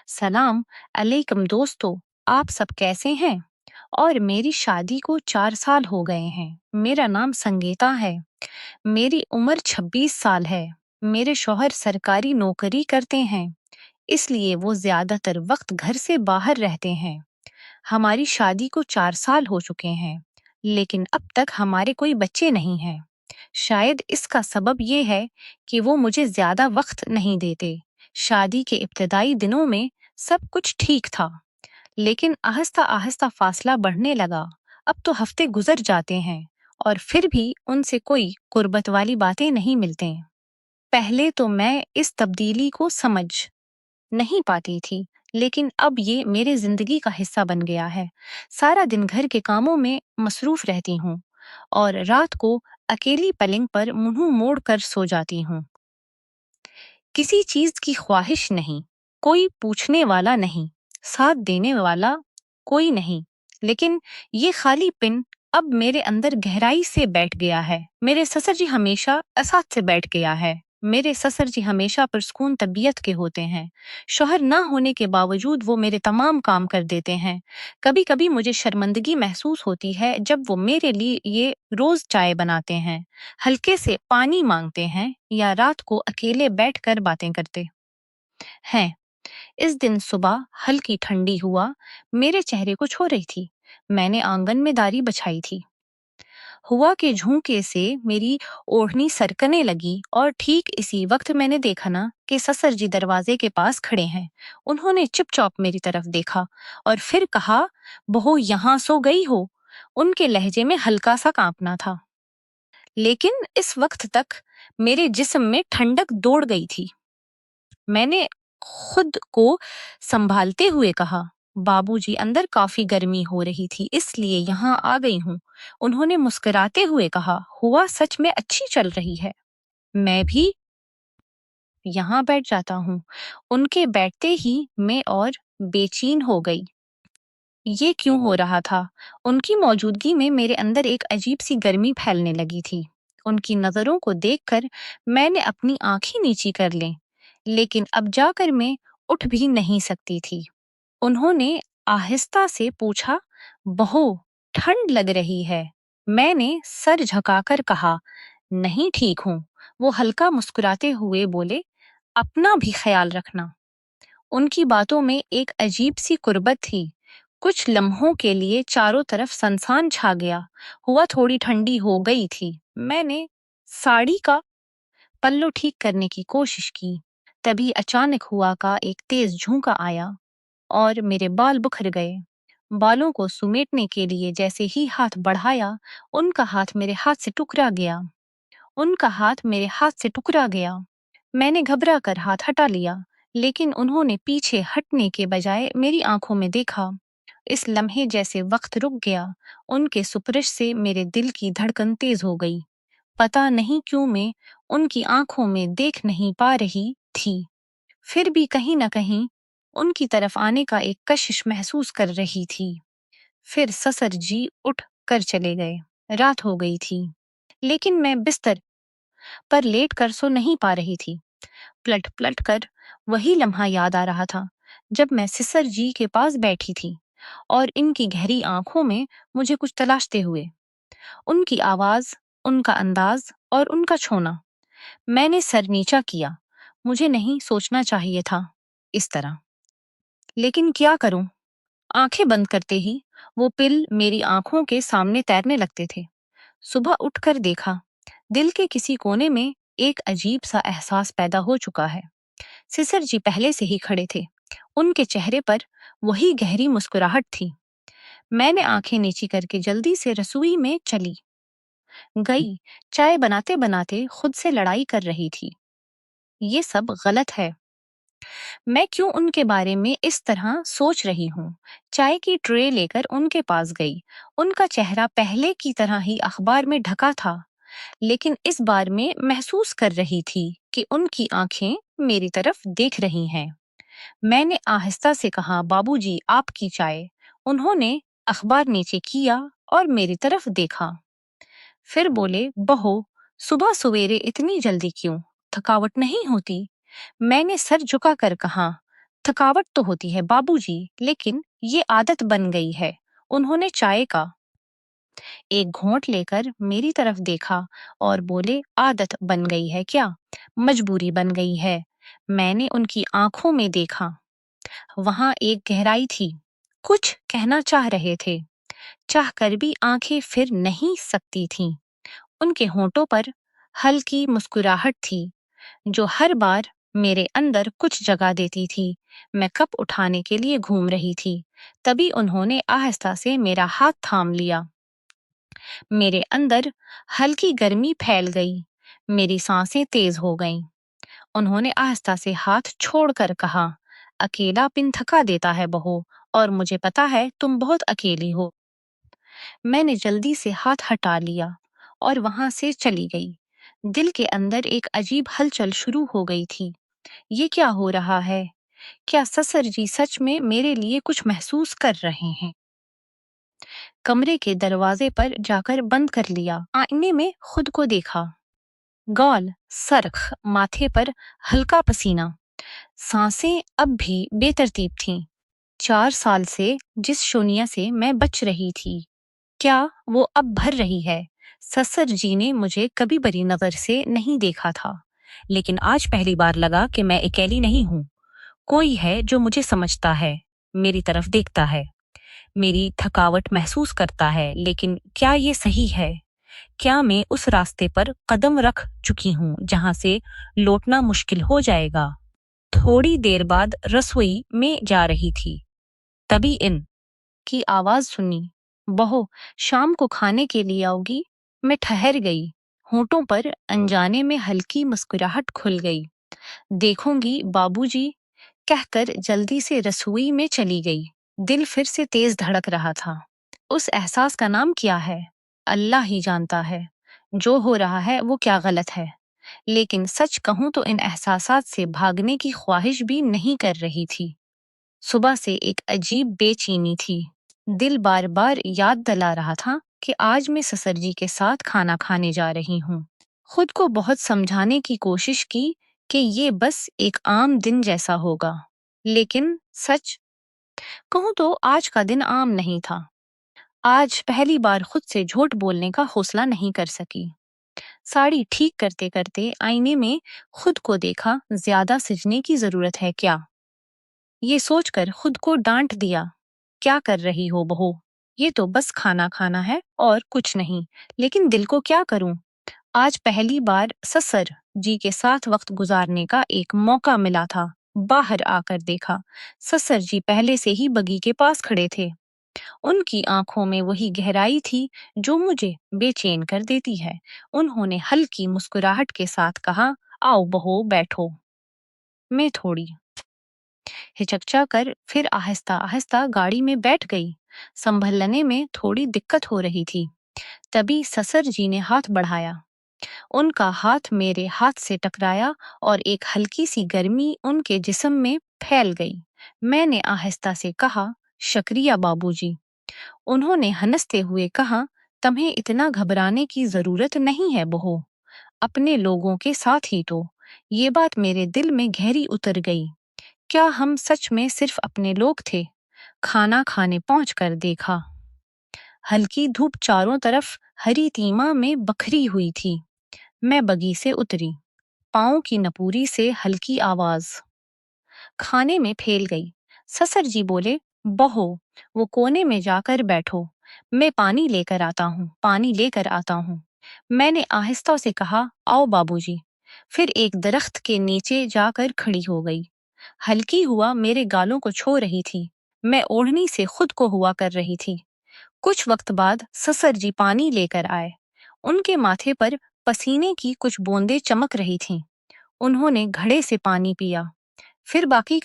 सलाम अलैकुम दोस्तों, आप सब कैसे हैं? और मेरी शादी को 4 साल हो गए हैं। मेरा नाम संगीता है। मेरी उम्र 26 साल है। मेरे शौहर सरकारी नौकरी करते हैं, इसलिए वो ज्यादातर वक्त घर से बाहर रहते हैं। हमारी शादी को 4 साल हो चुके हैं, लेकिन अब तक हमारे कोई बच्चे नहीं हैं। शायद इसका सबब ये है कि वो मुझे ज्यादा वक्त नहीं देते। शादी के इब्तदाई दिनों में सब कुछ ठीक था, लेकिन आहिस्ता आहिस्ता फासला बढ़ने लगा। अब तो हफ्ते गुजर जाते हैं और फिर भी उनसे कोई कुर्बत वाली बातें नहीं मिलते। पहले तो मैं इस तब्दीली को समझ नहीं पाती थी, लेकिन अब ये मेरे जिंदगी का हिस्सा बन गया है। सारा दिन घर के कामों में मसरूफ रहती हूँ और रात को अकेली पलंग पर मुंह मोड़ कर सो जाती हूँ। किसी चीज की ख्वाहिश नहीं, कोई पूछने वाला नहीं, साथ देने वाला कोई नहीं। लेकिन ये खालीपन अब मेरे अंदर गहराई से बैठ गया है। मेरे ससुर जी हमेशा असाथ से बैठ गया है। मेरे ससुर जी हमेशा पुरस्कून तबीयत के होते हैं। शौहर ना होने के बावजूद वो मेरे तमाम काम कर देते हैं। कभी कभी मुझे शर्मिंदगी महसूस होती है जब वो मेरे लिए ये रोज चाय बनाते हैं, हल्के से पानी मांगते हैं या रात को अकेले बैठकर बातें करते हैं। इस दिन सुबह हल्की ठंडी हुआ मेरे चेहरे को छू रही थी। मैंने आंगन में दारी बिछाई थी। हुआ के झोंके से मेरी ओढ़नी सरकने लगी और ठीक इसी वक्त मैंने देखा ना कि ससुर जी दरवाजे के पास खड़े हैं। उन्होंने चुपचाप मेरी तरफ देखा और फिर कहा, बहू यहाँ सो गई हो। उनके लहजे में हल्का सा कांपना था, लेकिन इस वक्त तक मेरे जिस्म में ठंडक दौड़ गई थी। मैंने खुद को संभालते हुए कहा, बाबूजी अंदर काफी गर्मी हो रही थी, इसलिए यहाँ आ गई हूँ। उन्होंने मुस्कुराते हुए कहा, हुआ सच में अच्छी चल रही है। मैं भी यहाँ बैठ जाता हूँ। उनके बैठते ही मैं और बेचैन हो गई। ये क्यों हो रहा था? उनकी मौजूदगी में मेरे अंदर एक अजीब सी गर्मी फैलने लगी थी। उनकी नजरों को देखकर मैंने अपनी आंखें नीची कर लीं, लेकिन अब जाकर मैं उठ भी नहीं सकती थी। उन्होंने आहिस्ता से पूछा, बहू ठंड लग रही है। मैंने सर झुकाकर कहा, नहीं ठीक हूँ। वो हल्का मुस्कुराते हुए बोले, अपना भी ख्याल रखना। उनकी बातों में एक अजीब सी कुर्बत थी। कुछ लम्हों के लिए चारों तरफ सनसान छा गया। हुआ थोड़ी ठंडी हो गई थी। मैंने साड़ी का पल्लू ठीक करने की कोशिश की। तभी अचानक हुआ का एक तेज झोंका आया और मेरे बाल बिखर गए। बालों को समेटने के लिए जैसे ही हाथ बढ़ाया, उनका हाथ मेरे हाथ से टुकरा गया। उनका हाथ मेरे हाथ से टुकरा गया। मैंने घबरा कर हाथ हटा लिया, लेकिन उन्होंने पीछे हटने के बजाय मेरी आंखों में देखा। इस लम्हे जैसे वक्त रुक गया। उनके स्पर्श से मेरे दिल की धड़कन तेज हो गई। पता नहीं क्यों मैं उनकी आंखों में देख नहीं पा रही थी, फिर भी कहीं न कहीं उनकी तरफ आने का एक कशिश महसूस कर रही थी। फिर ससुर जी उठ कर चले गए। रात हो गई थी, लेकिन मैं बिस्तर पर लेट कर सो नहीं पा रही थी। पलट पलट कर वही लम्हा याद आ रहा था, जब मैं ससुर जी के पास बैठी थी और इनकी गहरी आंखों में मुझे कुछ तलाशते हुए। उनकी आवाज, उनका अंदाज और उनका छूना। मैंने सर नीचा किया। मुझे नहीं सोचना चाहिए था इस तरह, लेकिन क्या करूं? आंखें बंद करते ही वो पिल मेरी आंखों के सामने तैरने लगते थे। सुबह उठकर देखा, दिल के किसी कोने में एक अजीब सा एहसास पैदा हो चुका है। सिसर जी पहले से ही खड़े थे। उनके चेहरे पर वही गहरी मुस्कुराहट थी। मैंने आंखें नीची करके जल्दी से रसोई में चली गई। चाय बनाते बनाते खुद से लड़ाई कर रही थी। ये सब गलत है। मैं क्यों उनके बारे में इस तरह सोच रही हूँ? चाय की ट्रे लेकर उनके पास गई। उनका चेहरा पहले की तरह ही अखबार में ढका था, लेकिन इस बार मैं महसूस कर रही थी कि उनकी आंखें मेरी तरफ देख रही हैं। मैंने आहिस्ता से कहा, बाबूजी आपकी चाय। उन्होंने अखबार नीचे किया और मेरी तरफ देखा। फिर बोले, बहू सुबह सवेरे इतनी जल्दी क्यों? थकावट नहीं होती? मैंने सर झुकाकर कहा, थकावट तो होती है बाबूजी, लेकिन ये आदत बन गई है। उन्होंने चाय का एक घोंट लेकर मेरी तरफ देखा और बोले, आदत बन गई है क्या? मजबूरी बन गई है। मैंने उनकी आंखों में देखा। वहां एक गहराई थी। कुछ कहना चाह रहे थे, चाहकर भी आंखें फिर नहीं सकती थीं। उनके होंठों पर हल्की मुस्कुराहट थी, जो हर बार मेरे अंदर कुछ जगा देती थी। मैं कप उठाने के लिए घूम रही थी, तभी उन्होंने आहिस्ता से मेरा हाथ थाम लिया। मेरे अंदर हल्की गर्मी फैल गई। मेरी सांसें तेज हो गईं। उन्होंने आहिस्ता से हाथ छोड़कर कहा, अकेलापन थका देता है बहू, और मुझे पता है तुम बहुत अकेली हो। मैंने जल्दी से हाथ हटा लिया और वहां से चली गई। दिल के अंदर एक अजीब हलचल शुरू हो गई थी। ये क्या हो रहा है? क्या ससुर जी सच में मेरे लिए कुछ महसूस कर रहे हैं? कमरे के दरवाजे पर जाकर बंद कर लिया। आईने में खुद को देखा। गौल, सरख, माथे पर हल्का पसीना। सांसें अब भी बेतरतीब थीं। 4 साल से जिस शून्य से मैं बच रही थी, क्या वो अब भर रही है? ससुर जी ने मुझे कभी बड़ी नजर से नहीं देखा था, लेकिन आज पहली बार लगा कि मैं अकेली नहीं हूँ। कोई है जो मुझे समझता है, मेरी तरफ देखता है, मेरी थकावट महसूस करता है। लेकिन क्या ये सही है? क्या मैं उस रास्ते पर कदम रख चुकी हूँ जहां से लौटना मुश्किल हो जाएगा? थोड़ी देर बाद रसोई में जा रही थी, तभी इन की आवाज सुनी। बहू, शाम को खाने के लिए आओगी? मैं ठहर गई। होठों पर अनजाने में हल्की मुस्कुराहट खुल गई। देखूंगी बाबूजी, कहकर जल्दी से रसोई में चली गई। दिल फिर से तेज धड़क रहा था। उस एहसास का नाम क्या है? अल्लाह ही जानता है। जो हो रहा है वो क्या गलत है, लेकिन सच कहूं तो इन एहसासात से भागने की ख्वाहिश भी नहीं कर रही थी। सुबह से एक अजीब बेचैनी थी। दिल बार बार याद दिला रहा था कि आज मैं ससुर जी के साथ खाना खाने जा रही हूँ। खुद को बहुत समझाने की कोशिश की कि ये बस एक आम दिन जैसा होगा, लेकिन सच कहूँ तो आज का दिन आम नहीं था। आज पहली बार खुद से झूठ बोलने का हौसला नहीं कर सकी। साड़ी ठीक करते करते आईने में खुद को देखा। ज्यादा सजने की जरूरत है क्या? ये सोचकर खुद को डांट दिया। क्या कर रही हो बहू? ये तो बस खाना खाना है और कुछ नहीं। लेकिन दिल को क्या करूं? आज पहली बार ससुर जी के साथ वक्त गुजारने का एक मौका मिला था। बाहर आकर देखा, ससुर जी पहले से ही बगी के पास खड़े थे। उनकी आंखों में वही गहराई थी जो मुझे बेचैन कर देती है। उन्होंने हल्की मुस्कुराहट के साथ कहा, आओ बहू बैठो। मैं थोड़ी हिचकचा कर फिर आहिस्ता आहिस्ता गाड़ी में बैठ गई। संभलने में थोड़ी दिक्कत हो रही थी। तभी ससुर जी ने हाथ बढ़ाया। उनका हाथ मेरे हाथ से टकराया और एक हल्की सी गर्मी उनके जिस्म में फैल गई। मैंने आहिस्ता से कहा, शुक्रिया बाबूजी। उन्होंने हंसते हुए कहा, तुम्हें इतना घबराने की जरूरत नहीं है बहू, अपने लोगों के साथ ही तो। ये बात मेरे दिल में गहरी उतर गई। क्या हम सच में सिर्फ अपने लोग थे? खाना खाने पहुंचकर देखा, हल्की धूप चारों तरफ हरी तीमा में बखरी हुई थी। मैं बगी से उतरी। पाँव की नपूरी से हल्की आवाज खाने में फैल गई। ससुर जी बोले, बहो, वो कोने में जाकर बैठो, मैं पानी लेकर आता हूँ, पानी लेकर आता हूँ। मैंने आहिस्ता से कहा, आओ बाबूजी। फिर एक दरख्त के नीचे जाकर खड़ी हो गई। हल्की हुआ मेरे गालों को छू रही थी। मैं ओढ़नी से खुद को हुआ कर रही थी। कुछ वक्त बाद ससुर जी पानी लेकर आए। उनके माथे पर पसीने की कुछ बूंदें चमक रही थीं। उन्होंने घड़े से पानी पिया, फिर बाकी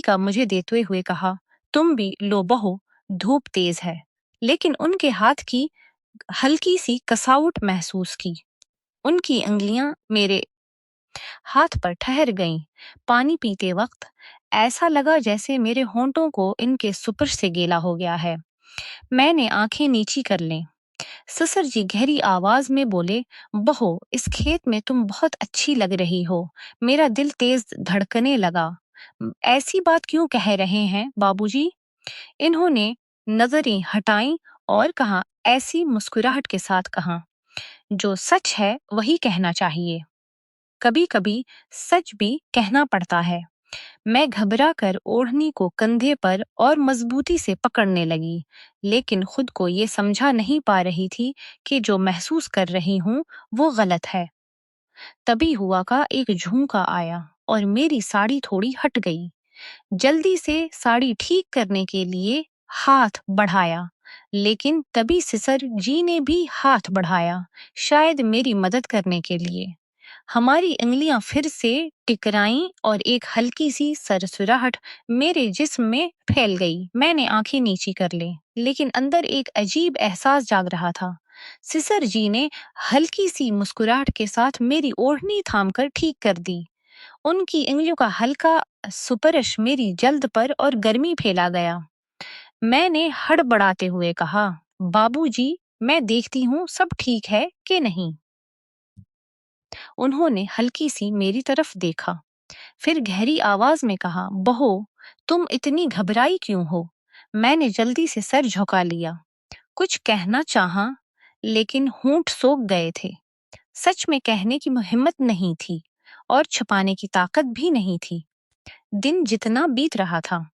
का मुझे देते हुए कहा, तुम भी लो बहो, धूप तेज है। लेकिन उनके हाथ की हल्की सी कसावट महसूस की। उनकी अंगलियां मेरे हाथ पर ठहर गईं। पानी पीते वक्त ऐसा लगा जैसे मेरे होंठों को इनके सुपर से गीला हो गया है। मैंने आंखें नीची कर लीं। ससुर जी गहरी आवाज में बोले, बहो, इस खेत में तुम बहुत अच्छी लग रही हो। मेरा दिल तेज धड़कने लगा। ऐसी बात क्यों कह रहे हैं बाबूजी? इन्होंने नजरें हटाईं और कहा, ऐसी मुस्कुराहट के साथ कहा, जो सच है वही कहना चाहिए। कभी कभी सच भी कहना पड़ता है। मैं घबरा कर ओढ़नी को कंधे पर और मजबूती से पकड़ने लगी, लेकिन खुद को ये समझा नहीं पा रही थी कि जो महसूस कर रही हूँ वो गलत है। तभी हुआ का एक झोंका आया और मेरी साड़ी थोड़ी हट गई। जल्दी से साड़ी ठीक करने के लिए हाथ बढ़ाया, लेकिन तभी सिसर जी ने भी हाथ बढ़ाया, शायद मेरी मदद करने के लिए। हमारी उंगलियां फिर से टकराईं और एक हल्की सी सरसराहट मेरे जिस्म में फैल गई। मैंने आंखें नीची कर ली, लेकिन अंदर एक अजीब एहसास जाग रहा था। सिसर जी ने हल्की सी मुस्कुराहट के साथ मेरी ओढ़नी थामकर ठीक कर दी। उनकी उंगलियों का हल्का स्पर्श मेरी जल्द पर और गर्मी फैला गया। मैंने हड़बड़ाते हुए कहा, बाबूजी, मैं देखती हूँ सब ठीक है कि नहीं। उन्होंने हल्की सी मेरी तरफ देखा, फिर गहरी आवाज में कहा, बहू, तुम इतनी घबराई क्यों हो? मैंने जल्दी से सर झुका लिया। कुछ कहना चाहा, लेकिन होंठ सूख गए थे। सच में कहने की हिम्मत नहीं थी और छुपाने की ताकत भी नहीं थी। दिन जितना बीत रहा था,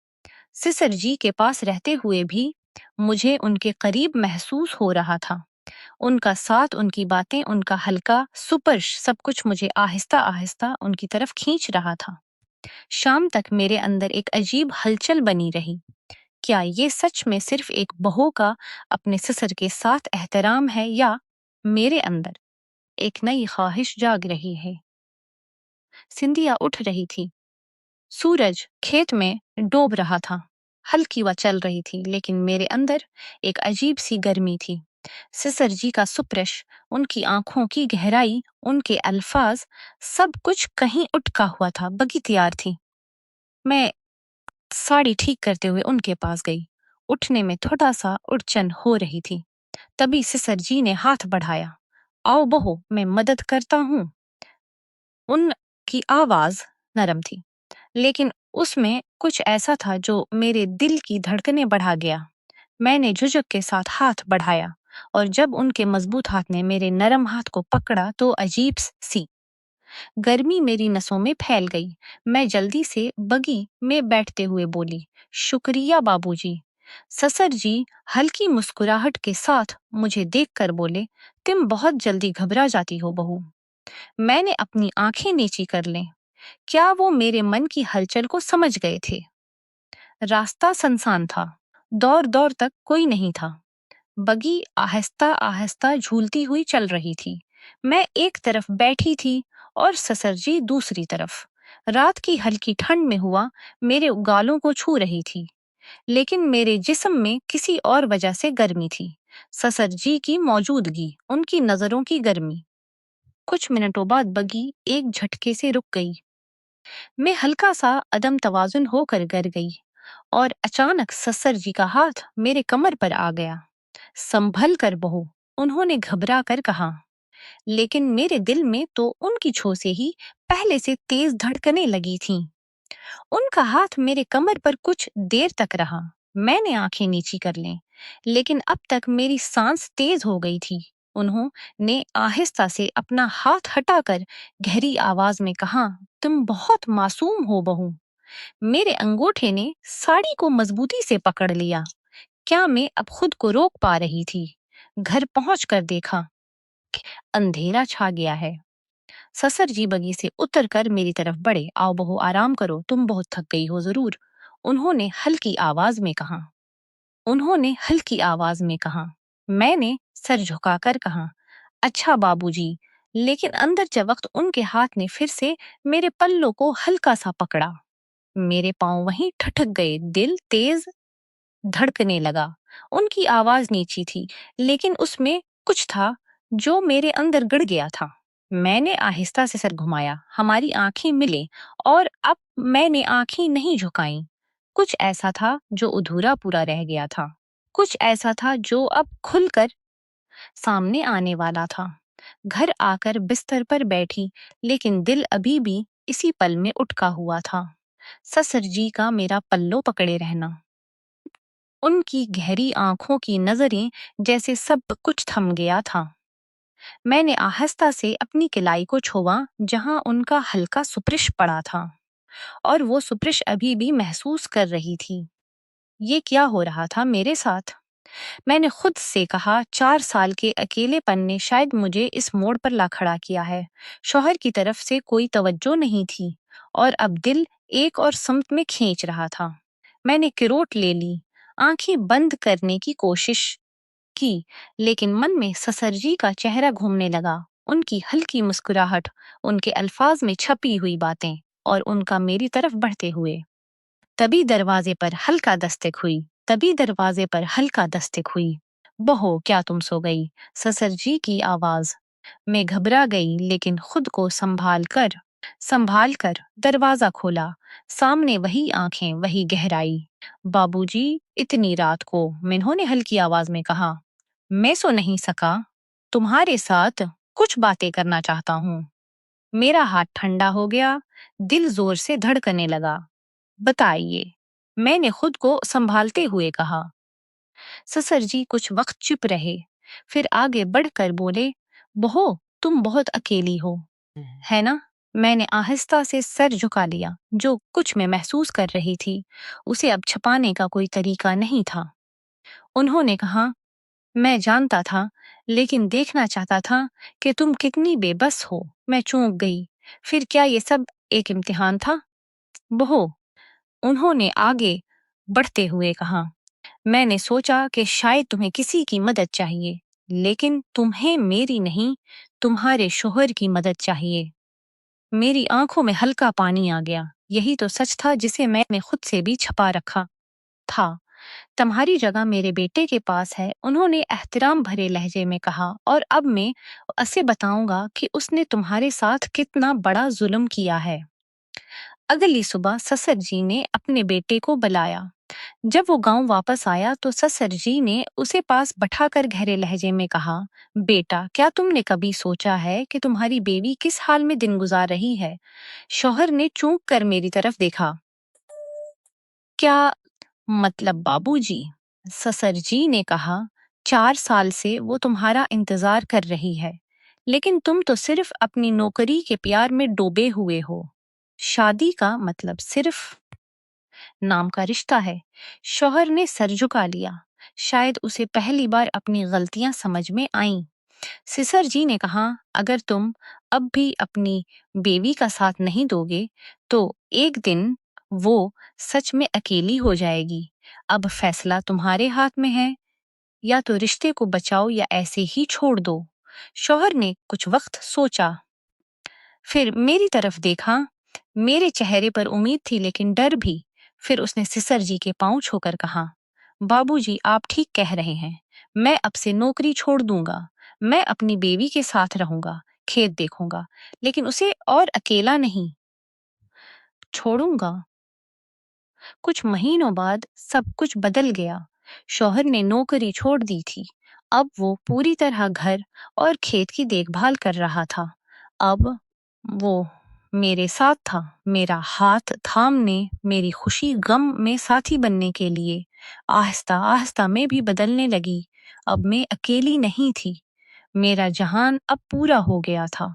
सिसर जी के पास रहते हुए भी मुझे उनके करीब महसूस हो रहा था। उनका साथ, उनकी बातें, उनका हल्का स्पर्श, सब कुछ मुझे आहिस्ता आहिस्ता उनकी तरफ खींच रहा था। शाम तक मेरे अंदर एक अजीब हलचल बनी रही। क्या ये सच में सिर्फ एक बहू का अपने ससुर के साथ एहतराम है, या मेरे अंदर एक नई ख्वाहिश जाग रही है? सिंधिया उठ रही थी। सूरज खेत में डूब रहा था। हल्की हवा चल रही थी, लेकिन मेरे अंदर एक अजीब सी गर्मी थी। सिसर जी का सुप्रश, उनकी आंखों की गहराई, उनके अल्फाज, सब कुछ कहीं उटका हुआ था। बगी तैयार थी। मैं साड़ी ठीक करते हुए उनके पास गई। उठने में थोड़ा सा उड़चन हो रही थी। तभी सिसर जी ने हाथ बढ़ाया। आओ बहू, मैं मदद करता हूँ। उनकी आवाज नरम थी, लेकिन उसमें कुछ ऐसा था जो मेरे दिल की धड़कनें बढ़ा गया। मैंने झुझक के साथ हाथ बढ़ाया, और जब उनके मजबूत हाथ ने मेरे नरम हाथ को पकड़ा तो अजीब सी गर्मी मेरी नसों में फैल गई। मैं जल्दी से बगी में बैठते हुए बोली, शुक्रिया बाबूजी। ससर जी हल्की मुस्कुराहट के साथ मुझे देखकर बोले, तुम बहुत जल्दी घबरा जाती हो बहू। मैंने अपनी आंखें नीची कर लें। क्या वो मेरे मन की हलचल को समझ गए थे? रास्ता सुनसान था। दौर दौर तक कोई नहीं था। बगी आहिस्ता आहिस्ता झूलती हुई चल रही थी। मैं एक तरफ बैठी थी और ससर जी दूसरी तरफ। रात की हल्की ठंड में हुआ मेरे गालों को छू रही थी, लेकिन मेरे जिस्म में किसी और वजह से गर्मी थी। ससर जी की मौजूदगी, उनकी नजरों की गर्मी। कुछ मिनटों बाद बगी एक झटके से रुक गई। मैं हल्का सा अदम तवाजुन होकर गिर गई, और अचानक ससर जी का हाथ मेरे कमर पर आ गया। संभल कर बहू, उन्होंने घबरा कर कहा। लेकिन मेरे दिल में तो उनकी छो से ही पहले से तेज धड़कने लगी थीं। उनका हाथ मेरे कमर पर कुछ देर तक रहा। मैंने आंखें नीची कर लीं, लेकिन अब तक मेरी सांस तेज हो गई थी। उन्होंने आहिस्ता से अपना हाथ हटाकर गहरी आवाज में कहा, तुम बहुत मासूम हो बहू। मेरे अंगूठे ने साड़ी को मजबूती से पकड़ लिया। क्या मैं अब खुद को रोक पा रही थी? घर पहुंचकर देखा, अंधेरा छा गया है। ससर जी बगी से उतरकर मेरी तरफ बढ़े। आओ बहू, आराम करो, तुम बहुत थक गई हो जरूर। उन्होंने हल्की आवाज में कहा। उन्होंने हल्की आवाज में कहा। मैंने सर झुकाकर कहा, अच्छा बाबूजी। लेकिन अंदर के वक्त उनके हाथ ने फिर से मेरे पल्लों को हल्का सा पकड़ा। मेरे पांव वहीं ठिठक गए। दिल तेज धड़कने लगा। उनकी आवाज नीची थी, लेकिन उसमें कुछ था जो मेरे अंदर गड़ गया था। मैंने आहिस्ता से सर घुमाया। हमारी आंखें मिले, और अब मैंने आंखें नहीं झुकाई। कुछ ऐसा था जो अधूरा पूरा रह गया था। कुछ ऐसा था जो अब खुलकर सामने आने वाला था। घर आकर बिस्तर पर बैठी, लेकिन दिल अभी भी इसी पल में उटका हुआ था। ससुर जी का मेरा पल्लो पकड़े रहना, उनकी गहरी आंखों की नजरें जैसे सब कुछ थम गया था। मैंने आहिस्ता से अपनी किलाई को छुआ जहां उनका हल्का सुपरिश पड़ा था, और वो सुपरिश अभी भी महसूस कर रही थी। ये क्या हो रहा था मेरे साथ? मैंने खुद से कहा, 4 साल के अकेलेपन ने शायद मुझे इस मोड़ पर ला खड़ा किया है। शौहर की तरफ से कोई तवज्जो नहीं थी, और अब दिल एक और समत में खींच रहा था। मैंने किरोट ले ली, आंखें बंद करने की कोशिश की, लेकिन मन में ससुरजी का चेहरा घूमने लगा। उनकी हल्की मुस्कुराहट, उनके अल्फाज में छपी हुई बातें, और उनका मेरी तरफ बढ़ते हुए। तभी दरवाजे पर हल्का दस्तक हुई। तभी दरवाजे पर हल्का दस्तक हुई। बहो, क्या तुम सो गई? ससुर जी की आवाज। मैं घबरा गई, लेकिन खुद को संभाल कर दरवाजा खोला। सामने वही आंखें, वही गहराई। बाबूजी, इतनी रात को, मिन्हो ने हल्की आवाज में कहा। मैं सो नहीं सका। तुम्हारे साथ कुछ बातें करना चाहता हूँ। मेरा हाथ ठंडा हो गया, दिल जोर से धड़कने लगा। बताइए, मैंने खुद को संभालते हुए कहा। ससुर जी कुछ वक्त चुप रहे, फिर आगे बढ़कर बोले, बहो, तुम बहुत अकेली हो, है ना? मैंने आहिस्ता से सर झुका लिया। जो कुछ मैं महसूस कर रही थी, उसे अब छुपाने का कोई तरीका नहीं था। उन्होंने कहा, मैं जानता था, लेकिन देखना चाहता था कि तुम कितनी बेबस हो। मैं चौंक गई। फिर क्या ये सब एक इम्तिहान था? बहो, उन्होंने आगे बढ़ते हुए कहा, मैंने सोचा कि शायद तुम्हें किसी की मदद चाहिए, लेकिन तुम्हें मेरी नहीं, तुम्हारे शोहर की मदद चाहिए। मेरी आंखों में हल्का पानी आ गया। यही तो सच था जिसे मैंने खुद से भी छुपा रखा था। तुम्हारी जगह मेरे बेटे के पास है, उन्होंने एहतराम भरे लहजे में कहा, और अब मैं उसे बताऊंगा कि उसने तुम्हारे साथ कितना बड़ा जुल्म किया है। अगली सुबह ससुर जी ने अपने बेटे को बुलाया। जब वो गांव वापस आया तो ससुर जी ने उसे पास बैठाकर गहरे लहजे में कहा, बेटा, क्या तुमने कभी सोचा है कि तुम्हारी बीवी किस हाल में दिन गुजार रही है? शौहर ने चौंक कर मेरी तरफ देखा। क्या मतलब बाबूजी? ससुर जी ने कहा, 4 साल से वो तुम्हारा इंतजार कर रही है, लेकिन तुम तो सिर्फ अपनी नौकरी के प्यार में डूबे हुए हो। शादी का मतलब सिर्फ नाम का रिश्ता है। शौहर ने सर झुका लिया। शायद उसे पहली बार अपनी गलतियां समझ में आईं। सिसर जी ने कहा, अगर तुम अब भी अपनी बेवी का साथ नहीं दोगे, तो एक दिन वो सच में अकेली हो जाएगी। अब फैसला तुम्हारे हाथ में है, या तो रिश्ते को बचाओ या ऐसे ही छोड़ दो। शौहर ने कुछ वक्त सोचा, फिर मेरी तरफ देखा। मेरे चेहरे पर उम्मीद थी, लेकिन डर भी। फिर उसने सिसर जी के पांव छूकर कहा, बाबूजी, आप ठीक कह रहे हैं। मैं अब से नौकरी छोड़ दूंगा। मैं अपनी बेवी के साथ रहूंगा, खेत देखूंगा, लेकिन उसे और अकेला नहीं छोड़ूंगा। कुछ महीनों बाद सब कुछ बदल गया। शौहर ने नौकरी छोड़ दी थी। अब वो पूरी तरह घर और खेत की देखभाल कर रहा था। अब वो मेरे साथ था, मेरा हाथ थामने, मेरी खुशी गम में साथी बनने के लिए। आहिस्ता आहिस्ता मैं भी बदलने लगी। अब मैं अकेली नहीं थी। मेरा जहान अब पूरा हो गया था।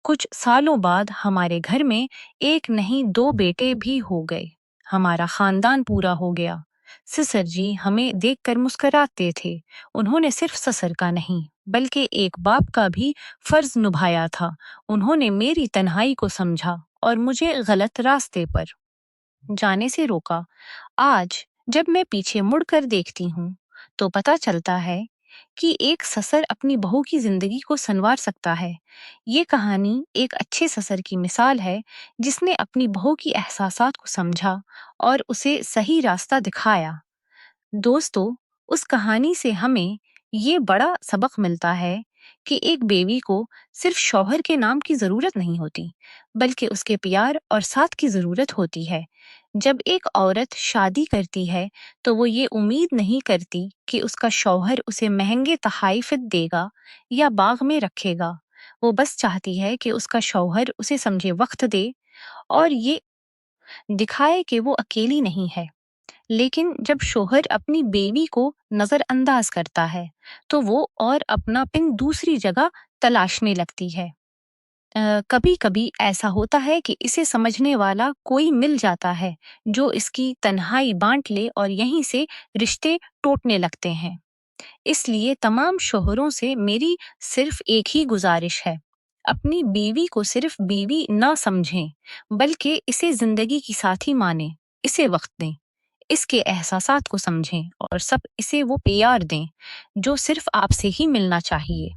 कुछ सालों बाद हमारे घर में एक नहीं, 2 बेटे भी हो गए। हमारा खानदान पूरा हो गया। सिसर जी हमें देखकर मुस्कुराते थे। उन्होंने सिर्फ ससुर का नहीं, बल्कि एक बाप का भी फर्ज निभाया था। उन्होंने मेरी तन्हाई को समझा और मुझे गलत रास्ते पर जाने से रोका। आज जब मैं पीछे मुड़कर देखती हूँ, तो पता चलता है कि एक ससुर अपनी बहू की जिंदगी को संवार सकता है। ये कहानी एक अच्छे ससुर की मिसाल है, जिसने अपनी बहू की एहसासात को समझा और उसे सही रास्ता दिखाया। दोस्तों, उस कहानी से हमें ये बड़ा सबक मिलता है कि एक बेवी को सिर्फ शौहर के नाम की जरूरत नहीं होती, बल्कि उसके प्यार और साथ की जरूरत होती है। जब एक औरत शादी करती है, तो वो ये उम्मीद नहीं करती कि उसका शौहर उसे महंगे तोहफे देगा या बाग में रखेगा। वो बस चाहती है कि उसका शौहर उसे समझे वक्त दे, और ये दिखाए कि वो अकेली नहीं है। लेकिन जब शोहर अपनी बीवी को नजरअंदाज करता है, तो वो और अपनापन दूसरी जगह तलाशने लगती है। कभी कभी ऐसा होता है कि इसे समझने वाला कोई मिल जाता है, जो इसकी तन्हाई बांट ले और यहीं से रिश्ते टूटने लगते हैं। इसलिए तमाम शोहरों से मेरी सिर्फ एक ही गुजारिश है, अपनी बीवी को सिर्फ बीवी ना समझें, बल्कि इसे जिंदगी की साथी माने, इसे वक्त दें, इसके एहसासात को समझें और सब इसे वो प्यार दें जो सिर्फ आपसे ही मिलना चाहिए।